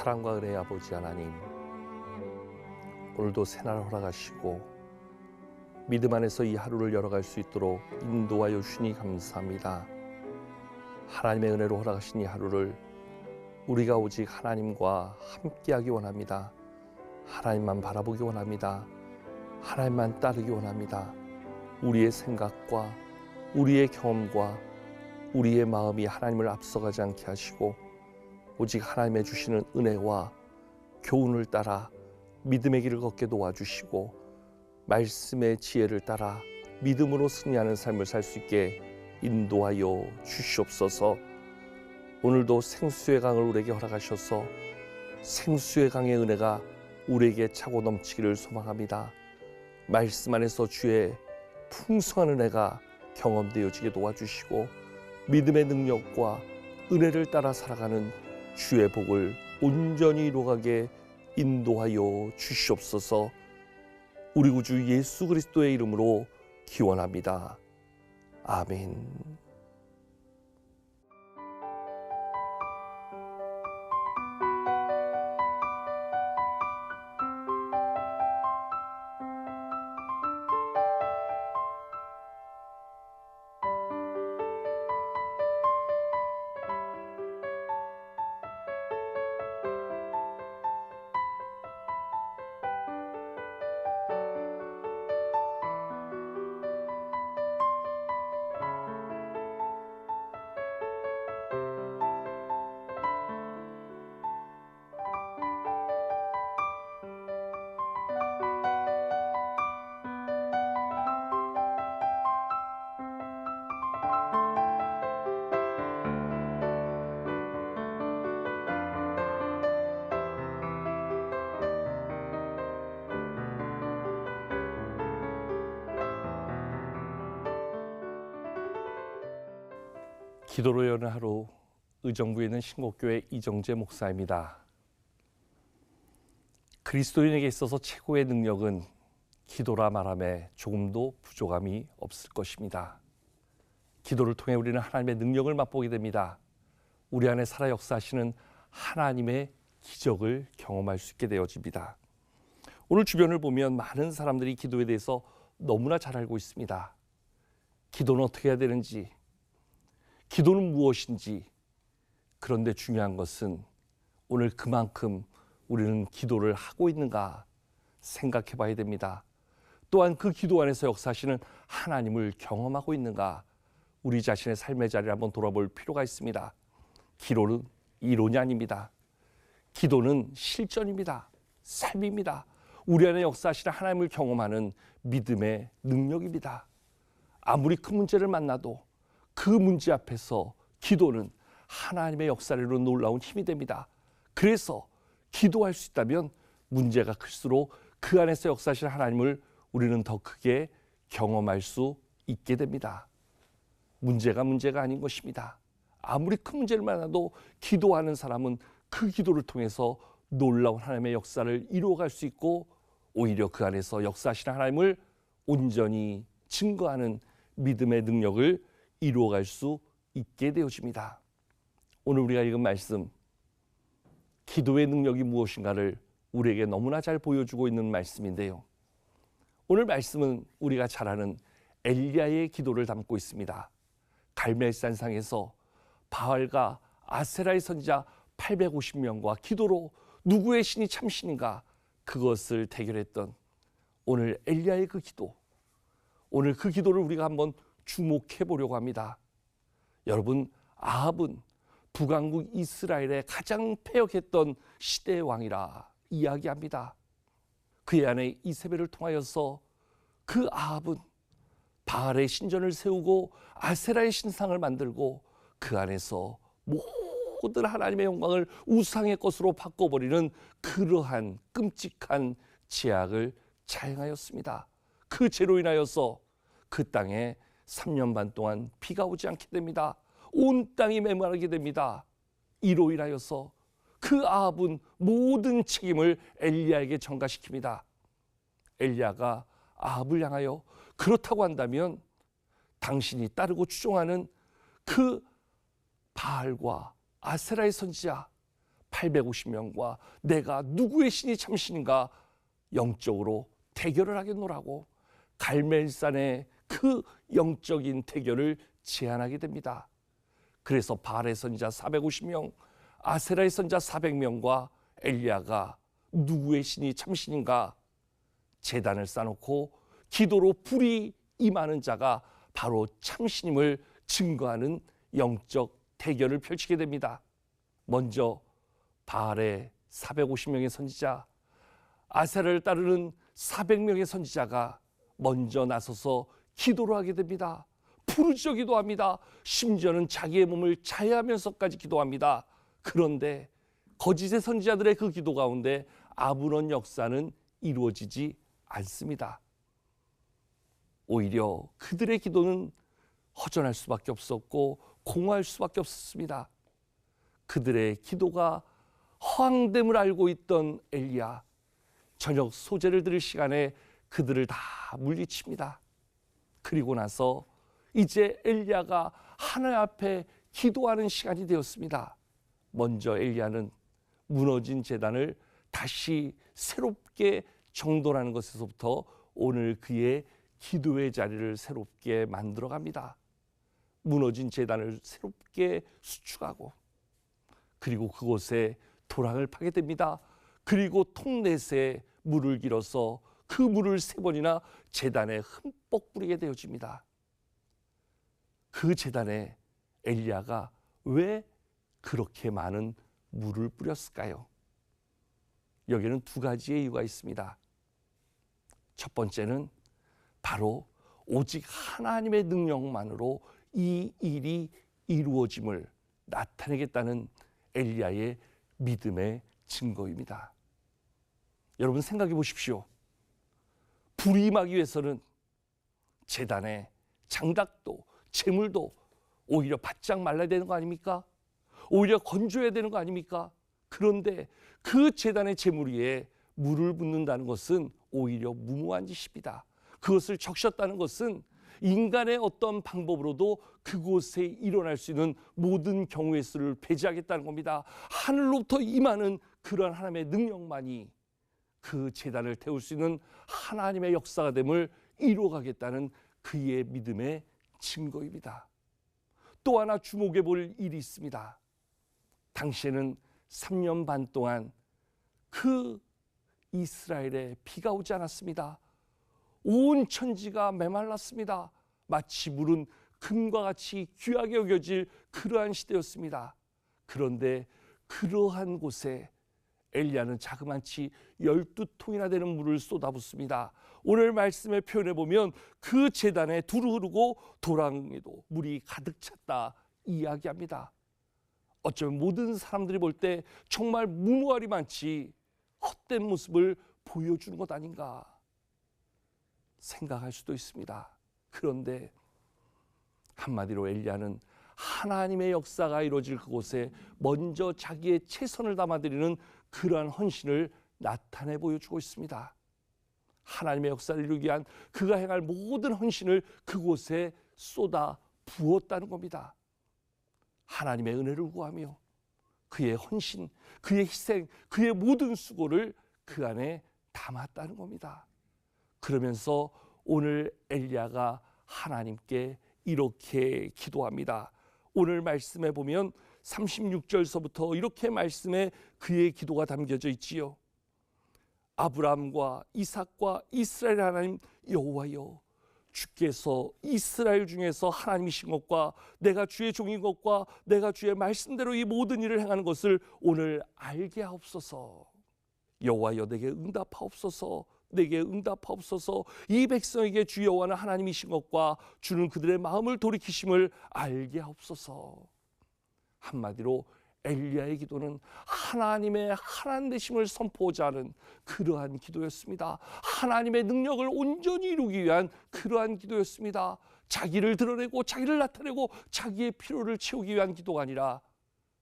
사랑과 은혜의 아버지 하나님, 오늘도 새날 허락하시고 믿음 안에서 이 하루를 열어갈 수 있도록 인도하여 주시니 감사합니다. 하나님의 은혜로 허락하신 이 하루를 우리가 오직 하나님과 함께하기 원합니다. 하나님만 바라보기 원합니다. 하나님만 따르기 원합니다. 우리의 생각과 우리의 경험과 우리의 마음이 하나님을 앞서가지 않게 하시고 오직 하나님의 주시는 은혜와 교훈을 따라 믿음의 길을 걷게 도와주시고 말씀의 지혜를 따라 믿음으로 승리하는 삶을 살 수 있게 인도하여 주시옵소서. 오늘도 생수의 강을 우리에게 허락하셔서 생수의 강의 은혜가 우리에게 차고 넘치기를 소망합니다. 말씀 안에서 주의 풍성한 은혜가 경험되어지게 도와주시고 믿음의 능력과 은혜를 따라 살아가는 주의 복을 온전히 이루어가게 인도하여 주시옵소서. 우리 구주 예수 그리스도의 이름으로 기원합니다. 아멘. 기도로 여는 하루, 의정부에 있는 신곡교회 이정재 목사입니다. 그리스도인에게 있어서 최고의 능력은 기도라 말함에 조금도 부족함이 없을 것입니다. 기도를 통해 우리는 하나님의 능력을 맛보게 됩니다. 우리 안에 살아 역사하시는 하나님의 기적을 경험할 수 있게 되어집니다. 오늘 주변을 보면 많은 사람들이 기도에 대해서 너무나 잘 알고 있습니다. 기도는 어떻게 해야 되는지, 기도는 무엇인지. 그런데 중요한 것은 오늘 그만큼 우리는 기도를 하고 있는가 생각해 봐야 됩니다. 또한 그 기도 안에서 역사하시는 하나님을 경험하고 있는가, 우리 자신의 삶의 자리를 한번 돌아볼 필요가 있습니다. 기도는 이론이 아닙니다. 기도는 실전입니다. 삶입니다. 우리 안에 역사하시는 하나님을 경험하는 믿음의 능력입니다. 아무리 큰 문제를 만나도 그 문제 앞에서 기도는 하나님의 역사를 이루는 놀라운 힘이 됩니다. 그래서 기도할 수 있다면 문제가 클수록 그 안에서 역사하시는 하나님을 우리는 더 크게 경험할 수 있게 됩니다. 문제가 아닌 것입니다. 아무리 큰 문제를 만나도 기도하는 사람은 그 기도를 통해서 놀라운 하나님의 역사를 이루어갈 수 있고 오히려 그 안에서 역사하시는 하나님을 온전히 증거하는 믿음의 능력을 이루어갈 수 있게 되어집니다. 오늘 우리가 읽은 말씀, 기도의 능력이 무엇인가를 우리에게 너무나 잘 보여주고 있는 말씀인데요. 오늘 말씀은 우리가 잘 아는 엘리야의 기도를 담고 있습니다. 갈멜산상에서 바알과 아세라의 선지자 850명과 기도로 누구의 신이 참신인가 그것을 대결했던 오늘 엘리야의 그 기도, 오늘 그 기도를 우리가 한번 주목해 보려고 합니다. 여러분, 아합은 북왕국 이스라엘의 가장 패역했던 시대의 왕이라 이야기합니다. 그의 아내 이세벨을 통하여서 그 아합은 바알의 신전을 세우고 아세라의 신상을 만들고 그 안에서 모든 하나님의 영광을 우상의 것으로 바꿔버리는 그러한 끔찍한 죄악을 자행하였습니다. 그 죄로 인하여서 그 땅에 3년 반 동안 비가 오지 않게 됩니다. 온 땅이 메마르게 됩니다. 이로 인하여서 그 아합은 모든 책임을 엘리야에게 전가시킵니다. 엘리야가 아합을 향하여 그렇다고 한다면 당신이 따르고 추종하는 그 바알과 아세라의 선지자 850명과 내가 누구의 신이 참신인가 영적으로 대결을 하겠노라고 갈멜산의 그 영적인 대결을 제안하게 됩니다. 그래서 바알의 선지자 450명, 아세라의 선지자 400명과 엘리야가 누구의 신이 참신인가 제단을 쌓아놓고 기도로 불이 임하는 자가 바로 참신임을 증거하는 영적 대결을 펼치게 됩니다. 먼저 바알의 450명의 선지자, 아세라를 따르는 400명의 선지자가 먼저 나서서 기도를 하게 됩니다. 부르짖어 기도합니다. 심지어는 자기의 몸을 자해하면서까지 기도합니다. 그런데 거짓의 선지자들의 그 기도 가운데 아무런 역사는 이루어지지 않습니다. 오히려 그들의 기도는 허전할 수밖에 없었고 공허할 수밖에 없었습니다. 그들의 기도가 허황됨을 알고 있던 엘리야, 저녁 소제를 드릴 시간에 그들을 다 물리칩니다. 그리고 나서 이제 엘리야가 하나님 앞에 기도하는 시간이 되었습니다. 먼저 엘리야는 무너진 제단을 다시 새롭게 정돈하는 것에서부터 오늘 그의 기도의 자리를 새롭게 만들어갑니다. 무너진 제단을 새롭게 수축하고 그리고 그곳에 도랑을 파게 됩니다. 그리고 통넷에 물을 길어서 그 물을 3번이나 제단에 흠뻑 뿌리게 되어집니다. 그 제단에 엘리야가 왜 그렇게 많은 물을 뿌렸을까요? 여기에는 2가지의 이유가 있습니다. 첫 번째는 바로 오직 하나님의 능력만으로 이 일이 이루어짐을 나타내겠다는 엘리야의 믿음의 증거입니다. 여러분 생각해 보십시오. 불이 임하기 위해서는 제단에 장작도 재물도 오히려 바짝 말라야 되는 거 아닙니까? 오히려 건조해야 되는 거 아닙니까? 그런데 그 제단의 재물 위에 물을 붓는다는 것은 오히려 무모한 짓입니다. 그것을 적셨다는 것은 인간의 어떤 방법으로도 그곳에 일어날 수 있는 모든 경우의 수를 배제하겠다는 겁니다. 하늘로부터 임하는 그러한 하나님의 능력만이 그 제단을 태울 수 있는 하나님의 역사가 됨을 이루어가겠다는 그의 믿음의 증거입니다. 또 하나 주목해 볼 일이 있습니다. 당시에는 3년 반 동안 그 이스라엘에 비가 오지 않았습니다. 온 천지가 메말랐습니다. 마치 물은 금과 같이 귀하게 여겨질 그러한 시대였습니다. 그런데 그러한 곳에 엘리야는 자그마치 12통이나 되는 물을 쏟아붓습니다. 오늘 말씀에 표현해 보면 그 제단에 두루 흐르고 도랑에도 물이 가득 찼다 이야기합니다. 어쩌면 모든 사람들이 볼 때 정말 무모하리 많지 헛된 모습을 보여주는 것 아닌가 생각할 수도 있습니다. 그런데 한마디로 엘리야는 하나님의 역사가 이루어질 그곳에 먼저 자기의 최선을 담아드리는 그러한 헌신을 나타내 보여주고 있습니다. 하나님의 역사를 이루기 위한 그가 행할 모든 헌신을 그곳에 쏟아 부었다는 겁니다. 하나님의 은혜를 구하며 그의 헌신, 그의 희생, 그의 모든 수고를 그 안에 담았다는 겁니다. 그러면서 오늘 엘리야가 하나님께 이렇게 기도합니다. 오늘 말씀에 보면 36절서부터 이렇게 말씀에 그의 기도가 담겨져 있지요. 아브라함과 이삭과 이스라엘 하나님 여호와여, 주께서 이스라엘 중에서 하나님이신 것과 내가 주의 종인 것과 내가 주의 말씀대로 이 모든 일을 행하는 것을 오늘 알게 하옵소서. 여호와여, 내게 응답하옵소서. 내게 응답하옵소서. 이 백성에게 주 여호와는 하나님이신 것과 주는 그들의 마음을 돌이키심을 알게 하옵소서. 한마디로 엘리야의 기도는 하나님의 하나님 되심을 선포하자 하는 그러한 기도였습니다. 하나님의 능력을 온전히 이루기 위한 그러한 기도였습니다. 자기를 드러내고 자기를 나타내고 자기의 필요를 채우기 위한 기도가 아니라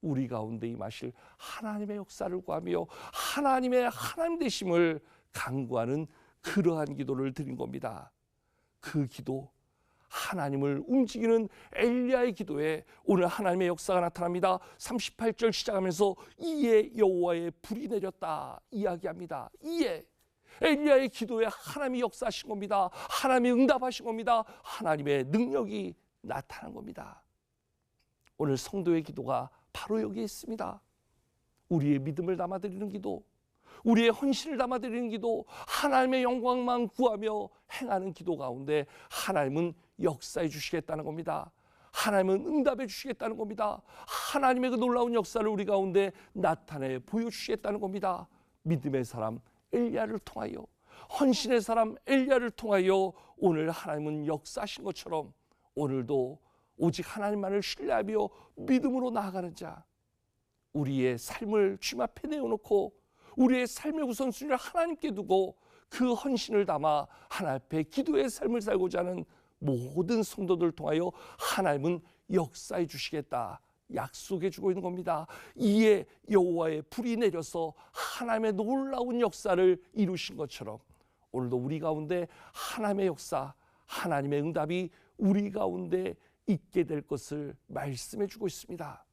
우리 가운데 임하실 하나님의 역사를 구하며 하나님의 하나님 되심을 간구하는 그러한 기도를 드린 겁니다. 그 기도, 하나님을 움직이는 엘리야의 기도에 오늘 하나님의 역사가 나타납니다. 38절 시작하면서 이에 여호와의 불이 내렸다 이야기합니다. 이에 엘리야의 기도에 하나님이 역사하신 겁니다. 하나님이 응답하신 겁니다. 하나님의 능력이 나타난 겁니다. 오늘 성도의 기도가 바로 여기에 있습니다. 우리의 믿음을 담아드리는 기도, 우리의 헌신을 담아드리는 기도, 하나님의 영광만 구하며 행하는 기도 가운데 하나님은 역사해 주시겠다는 겁니다. 하나님은 응답해 주시겠다는 겁니다. 하나님의 그 놀라운 역사를 우리 가운데 나타내 보여주시겠다는 겁니다. 믿음의 사람 엘리야를 통하여, 헌신의 사람 엘리야를 통하여 오늘 하나님은 역사하신 것처럼 오늘도 오직 하나님만을 신뢰하며 믿음으로 나아가는 자, 우리의 삶을 주님 앞에 내어놓고 우리의 삶의 우선순위를 하나님께 두고 그 헌신을 담아 하나님 앞에 기도의 삶을 살고자 하는 모든 성도들을 통하여 하나님은 역사해 주시겠다 약속해 주고 있는 겁니다. 이에 여호와의 불이 내려서 하나님의 놀라운 역사를 이루신 것처럼 오늘도 우리 가운데 하나님의 역사, 하나님의 응답이 우리 가운데 있게 될 것을 말씀해 주고 있습니다.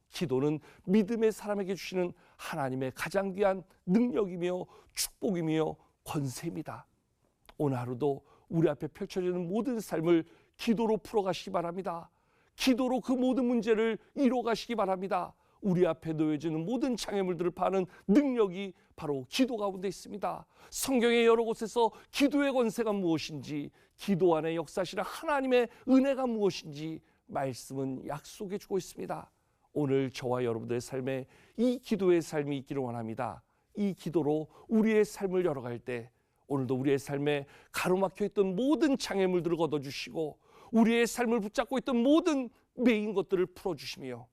기도는 믿음의 사람에게 주시는 하나님의 가장 귀한 능력이며 축복이며 권세입니다. 오늘 하루도 우리 앞에 펼쳐지는 모든 삶을 기도로 풀어가시기 바랍니다. 기도로 그 모든 문제를 이뤄가시기 바랍니다. 우리 앞에 놓여지는 모든 장애물들을 파는 능력이 바로 기도 가운데 있습니다. 성경의 여러 곳에서 기도의 권세가 무엇인지, 기도 안에 역사하시는 하나님의 은혜가 무엇인지 말씀은 약속해 주고 있습니다. 오늘 저와 여러분들의 삶에 이 기도의 삶이 있기를 원합니다. 이 기도로 우리의 삶을 열어갈 때 오늘도 우리의 삶에 가로막혀 있던 모든 장애물들을 걷어주시고 우리의 삶을 붙잡고 있던 모든 매인 것들을 풀어주시며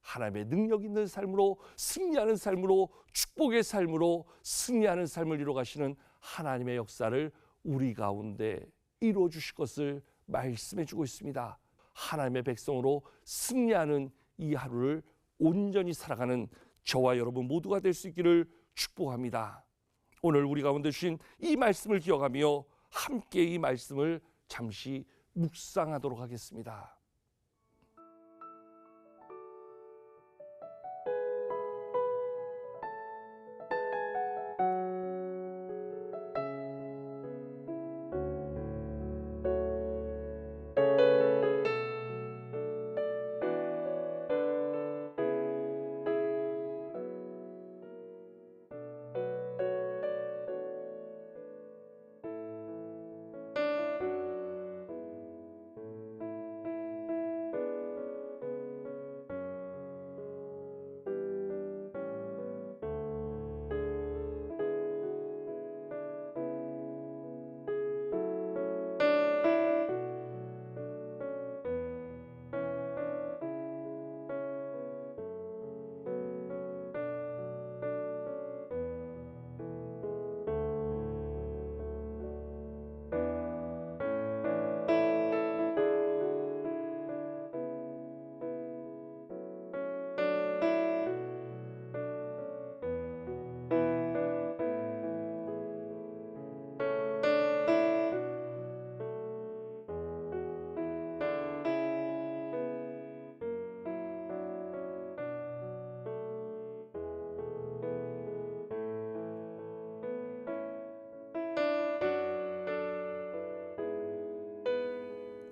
하나님의 능력 있는 삶으로, 승리하는 삶으로, 축복의 삶으로 승리하는 삶을 이루어가시는 하나님의 역사를 우리 가운데 이루어 주실 것을 말씀해 주고 있습니다. 하나님의 백성으로 승리하는 이 하루를 온전히 살아가는 저와 여러분 모두가 될 수 있기를 축복합니다. 오늘 우리 가운데 주신 이 말씀을 기억하며 함께 이 말씀을 잠시 묵상하도록 하겠습니다.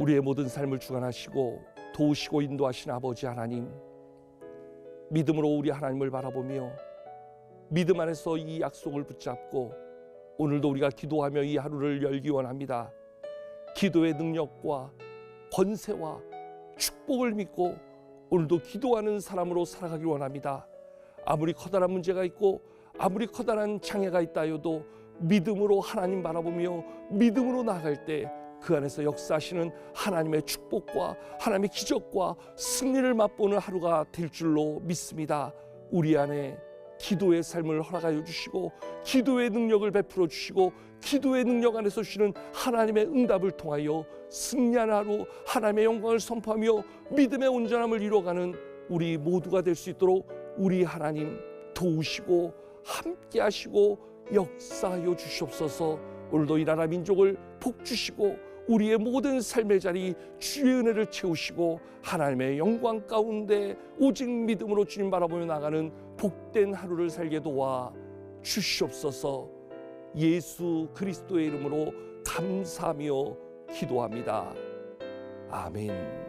우리의 모든 삶을 주관하시고 도우시고 인도하신 아버지 하나님, 믿음으로 우리 하나님을 바라보며 믿음 안에서 이 약속을 붙잡고 오늘도 우리가 기도하며 이 하루를 열기 원합니다. 기도의 능력과 권세와 축복을 믿고 오늘도 기도하는 사람으로 살아가길 원합니다. 아무리 커다란 문제가 있고 아무리 커다란 장애가 있다 해도 믿음으로 하나님 바라보며 믿음으로 나아갈 때 그 안에서 역사하시는 하나님의 축복과 하나님의 기적과 승리를 맛보는 하루가 될 줄로 믿습니다. 우리 안에 기도의 삶을 허락하여 주시고 기도의 능력을 베풀어 주시고 기도의 능력 안에서 주시는 하나님의 응답을 통하여 승리하는 하루, 하나님의 영광을 선포하며 믿음의 온전함을 이루어가는 우리 모두가 될 수 있도록 우리 하나님 도우시고 함께 하시고 역사하여 주시옵소서. 오늘도 이 나라 민족을 복 주시고 우리의 모든 삶의 자리 주의 은혜를 채우시고 하나님의 영광 가운데 오직 믿음으로 주님 바라보며 나가는 복된 하루를 살게 도와 주시옵소서. 예수 그리스도의 이름으로 감사하며 기도합니다. 아멘.